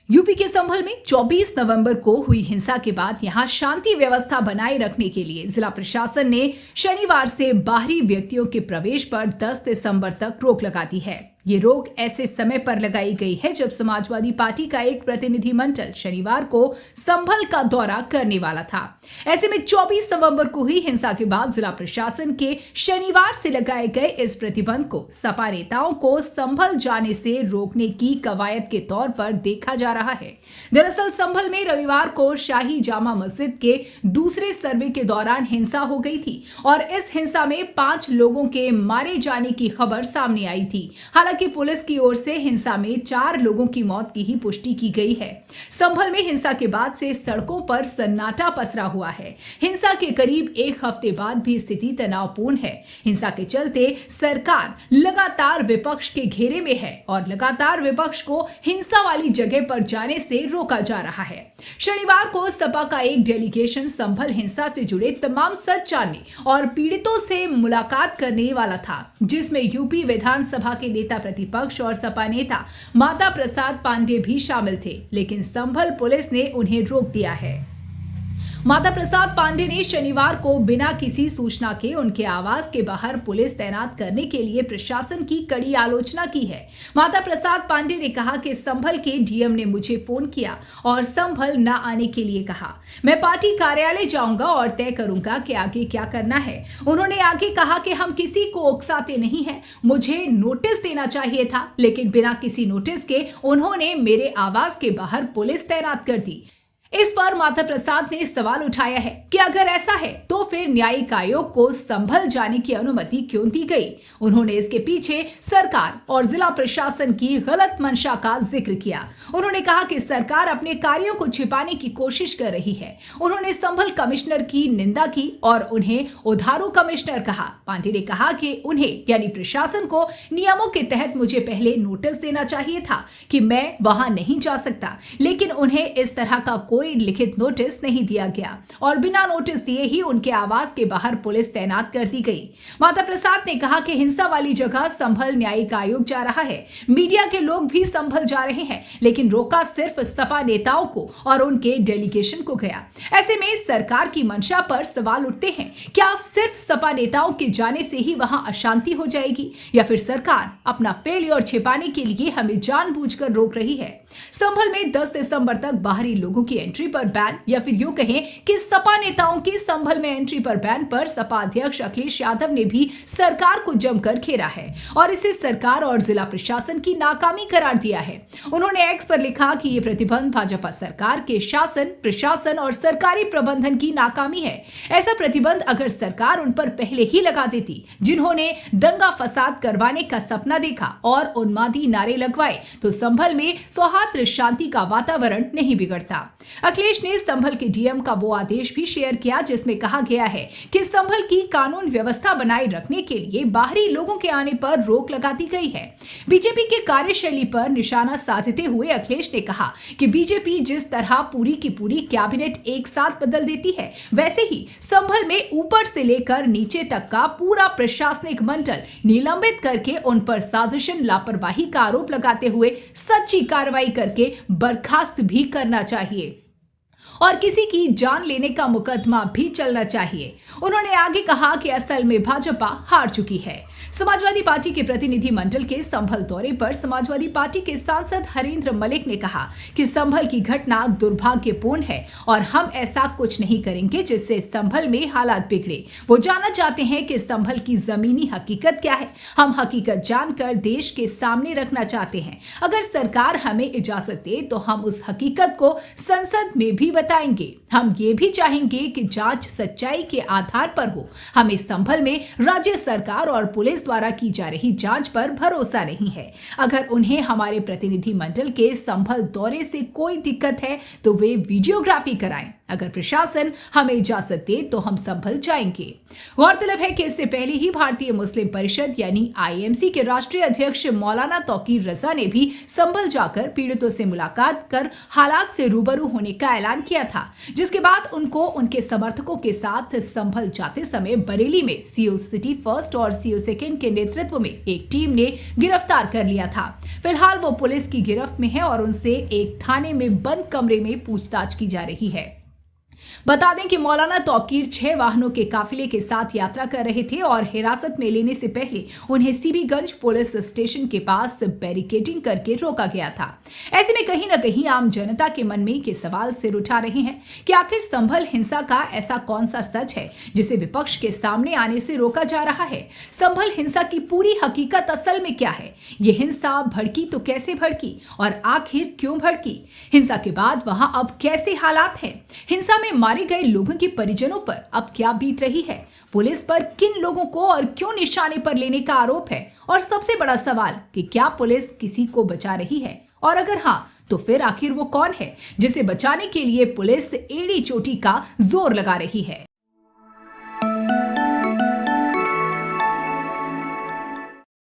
UP के संभल में 24 नवंबर को हुई हिंसा के बाद यहां शांति व्यवस्था बनाए रखने के लिए जिला प्रशासन ने शनिवार से बाहरी व्यक्तियों के प्रवेश पर 10 दिसंबर तक रोक लगा दी है। ये रोक ऐसे समय पर लगाई गई है जब समाजवादी पार्टी का एक प्रतिनिधिमंडल शनिवार को संभल का दौरा करने वाला था। ऐसे में 24 नवंबर को हुई हिंसा के बाद जिला प्रशासन के शनिवार से लगाए गए इस प्रतिबंध को सपा नेताओं को संभल जाने से रोकने की कवायद के तौर पर देखा जा रहा है। दरअसल संभल में रविवार को शाही जामा मस्जिद के दूसरे सर्वे के दौरान हिंसा हो गई थी और इस हिंसा में 5 लोगों के मारे जाने की खबर सामने आई थी। हालांकि पुलिस की ओर से हिंसा में 4 लोगों की मौत की ही पुष्टि की गई है। संभल में हिंसा के बाद से सड़कों पर सन्नाटा पसरा हुआ है। हिंसा के करीब 1 हफ्ते बाद भी स्थिति तनावपूर्ण है। हिंसा के चलते सरकार लगातार विपक्ष के घेरे में है और लगातार विपक्ष को हिंसा वाली जगह पर जाने से रोका जा रहा है। शनिवार को सपा का एक डेलीगेशन संभल हिंसा से जुड़े तमाम सच जानने और पीड़ितों से मुलाकात करने वाला था, जिसमें यूपी विधानसभा के नेता प्रतिपक्ष और सपा नेता माता प्रसाद पांडे भी शामिल थे, लेकिन संभल पुलिस ने उन्हें रोक दिया है। माता प्रसाद पांडे ने शनिवार को बिना किसी सूचना के उनके आवास के बाहर पुलिस तैनात करने के लिए प्रशासन की कड़ी आलोचना की है। माता प्रसाद पांडे ने कहा कि संभल के डीएम ने मुझे फोन किया और संभल न आने के लिए कहा। मैं पार्टी कार्यालय जाऊंगा और तय करूंगा कि आगे क्या करना है। उन्होंने आगे कहा कि हम किसी को उकसाते नहीं हैं, मुझे नोटिस देना चाहिए था, लेकिन बिना किसी नोटिस के उन्होंने मेरे आवास के बाहर पुलिस तैनात कर दी। इस पर माता प्रसाद ने सवाल उठाया है कि अगर ऐसा है तो फिर न्यायिक आयोग को संभल जाने की अनुमति क्यों दी गई। उन्होंने इसके पीछे सरकार और जिला प्रशासन की गलत मंशा का जिक्र किया। उन्होंने कहा कि सरकार अपने कार्यों को छिपाने की कोशिश कर रही है। उन्होंने संभल कमिश्नर की निंदा की और उन्हें उधारू कमिश्नर कहा। पांडे ने कहा कि उन्हें यानी प्रशासन को नियमों के तहत मुझे पहले नोटिस देना चाहिए था कि मैं वहां नहीं जा सकता, लेकिन उन्हें इस तरह का कोई लिखित नोटिस नहीं दिया गया और बिना नोटिस दिए ही उनके आवास के बाहर पुलिस तैनात कर दी गई। माता प्रसाद ने कहा कि हिंसा वाली जगह संभल न्यायिक आयोग जा रहा है, मीडिया के लोग भी संभल जा रहे हैं, लेकिन रोका सिर्फ सपा नेताओं को और उनके डेलीगेशन को गया। ऐसे में सरकार की मंशा पर सवाल उठते हैं, क्या सिर्फ सपा नेताओं के जाने से ही वहां अशांति हो जाएगी या फिर सरकार अपना फेलियर छिपाने के लिए हमें जानबूझकर रोक रही है। संभल में 10 दिसंबर तक बाहरी लोगों की एंट्री पर बैन या फिर यूं कहें कि सपा नेताओं की संभल में एंट्री पर बैन पर सपा अध्यक्ष अखिलेश यादव ने भी सरकार को जमकर घेरा है और इसे सरकार और जिला प्रशासन की नाकामी करार दिया है। उन्होंने एक्स पर लिखा कि ये प्रतिबंध भाजपा सरकार के शासन, प्रशासन और सरकारी प्रबंधन की नाकामी है। ऐसा प्रतिबंध अगर सरकार उन पर पहले ही लगा देती जिन्होंने दंगा फसाद करवाने का सपना देखा और उन्मादी नारे लगवाए, तो संभल में सौहार्द शांति का वातावरण नहीं बिगड़ता। अखिलेश ने संभल के डीएम का वो आदेश भी शेयर किया जिसमें कहा गया है कि संभल की कानून व्यवस्था बनाए रखने के लिए बाहरी लोगों के आने पर रोक लगा दी गई है। बीजेपी के कार्यशैली पर निशाना साधते हुए अखिलेश ने कहा कि बीजेपी जिस तरह पूरी की पूरी कैबिनेट एक साथ बदल देती है, वैसे ही संभल में ऊपर से लेकर नीचे तक का पूरा प्रशासनिक मंडल निलंबित करके उन पर साजिशन लापरवाही का आरोप लगाते हुए सच्ची कार्रवाई करके बर्खास्त भी करना चाहिए और किसी की जान लेने का मुकदमा भी चलना चाहिए। उन्होंने आगे कहा कि असल में भाजपा हार चुकी है। समाजवादी पार्टी के प्रतिनिधि मंडल के संभल दौरे पर समाजवादी पार्टी के सांसद हरेंद्र मलिक ने कहा कि संभल की घटना दुर्भाग्यपूर्ण है और हम ऐसा कुछ नहीं करेंगे जिससे संभल में हालात बिगड़े। वो जानना चाहते हैं कि संभल की जमीनी हकीकत क्या है। हम हकीकत जानकर देश के सामने रखना चाहते हैं। अगर सरकार हमें इजाजत दे तो हम उस हकीकत को संसद में भी बताएंगे। हम ये भी चाहेंगे कि जांच सच्चाई के आधार पर हो। हमें संभल में राज्य सरकार और पुलिस द्वारा की जा रही जांच पर भरोसा नहीं है। अगर उन्हें हमारे प्रतिनिधि मंडल के संभल दौरे से कोई दिक्कत है तो वे वीडियोग्राफी कराएं। अगर प्रशासन हमें इजाजत दे तो हम संभल जाएंगे। गौरतलब है कि इससे पहले ही भारतीय मुस्लिम परिषद यानी आईएमसी के राष्ट्रीय अध्यक्ष मौलाना तौकीर रजा ने भी संभल जाकर पीड़ितों से मुलाकात कर हालात से रूबरू होने का ऐलान किया था, जिसके बाद उनको उनके समर्थकों के साथ संभल जाते समय बरेली में सीओ सिटी फर्स्ट और सीओ सेकंड के नेतृत्व में एक टीम ने गिरफ्तार कर लिया था। फिलहाल वो पुलिस की गिरफ्त में है और उनसे एक थाने में बंद कमरे में पूछताछ की जा रही है। बता दें कि मौलाना तौकीर 6 वाहनों के काफिले के साथ यात्रा कर रहे थे और हिरासत में लेने से पहले उन्हें सीबीगंज पुलिस स्टेशन के पास बैरिकेडिंग करके रोका गया था। ऐसे में कहीं न कहीं आम जनता के मन में ये सवाल सिर उठा रहे हैं कि आखिर संभल हिंसा का ऐसा कौन सा सच है जिसे विपक्ष के सामने आने से रोका जा रहा है। संभल हिंसा की पूरी हकीकत असल में क्या है? ये हिंसा भड़की तो कैसे भड़की और आखिर क्यों भड़की? हिंसा के बाद वहां अब कैसे हालात हैं? हिंसा में मारे गए लोगों के परिजनों पर अब क्या बीत रही है? पुलिस पर किन लोगों को और क्यों निशाने पर लेने का आरोप है? और सबसे बड़ा सवाल कि क्या पुलिस किसी को बचा रही है? और अगर हाँ, तो फिर आखिर वो कौन है जिसे बचाने के लिए पुलिस एड़ी चोटी का जोर लगा रही है?